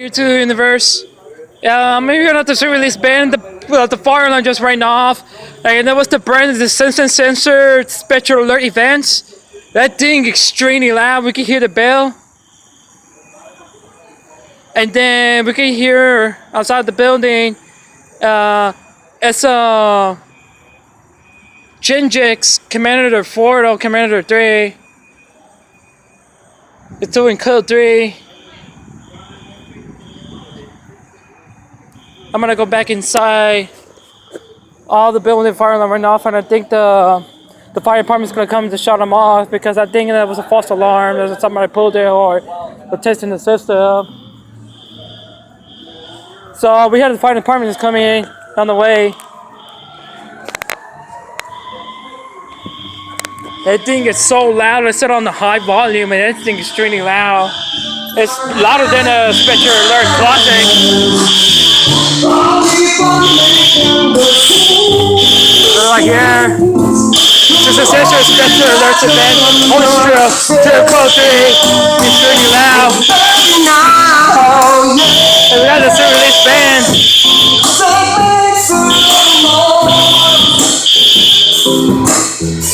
YouTube universe. Maybe not the release band. The fire alarm just ran off. And that was the brand of the Simpson Sensor Special Alert events. That thing extremely loud. We can hear the bell. And then we can hear outside the building. It's Genjix Commander 4 or Commander 3. It's doing code 3. I'm gonna go back inside. All the building fire alarm went off, and I think the fire department's gonna come to shut them off because I think that was a false alarm. There's somebody pulled it or they're testing the system. So we had the fire department is coming on the way. That thing is so loud. I set on the high volume, and that thing is extremely loud. It's louder than a Special Alert Classic. So like here, just a session of Special Alerts event. Orchestra to the code 3. It's extremely loud. And we got the release band.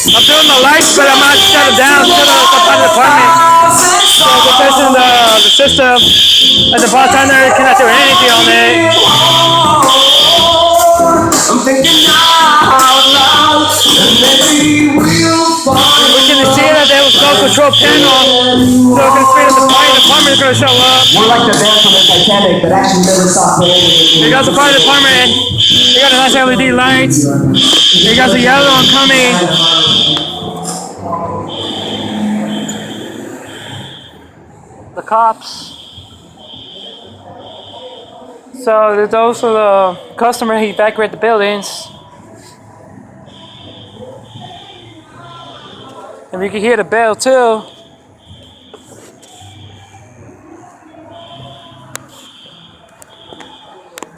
I'm doing the lights, but I'm not shut it down. Shut it up on the department. So we're testing the system. And the bartender cannot do anything on it. I'm thinking out loud, and maybe we'll find. We can see that there was no control panel, so we can see that the fire department is going to show up. We're like the band from the Titanic that actually never stopped playing. Here goes the fire department. They got a nice LED lights. Here goes the yellow one coming. The cops. So those are the customer. He evacuated the buildings, and we can hear the bell too.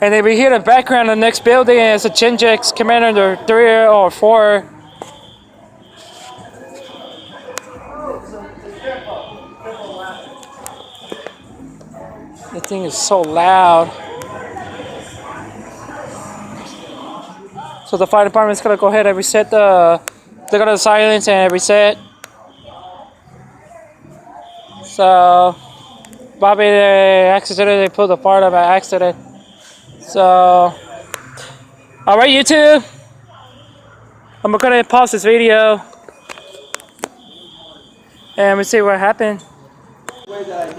And then we hear the background of the next building, and it's a Genjix Commander 3 or 4. The thing is so loud. So the fire department's gonna go ahead and reset they're gonna silence and reset. So probably they accidentally pulled the fire alarm by accident. So alright YouTube, I'm gonna pause this video and we see what happened.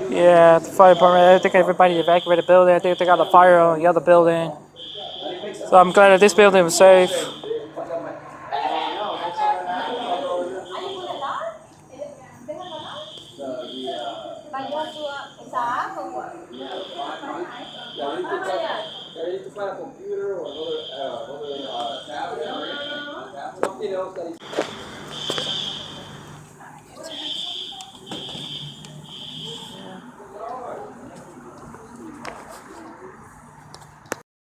Yeah, the fire department, I think everybody evacuated the building. I think they got a fire on the other building. So I'm glad that this building was safe.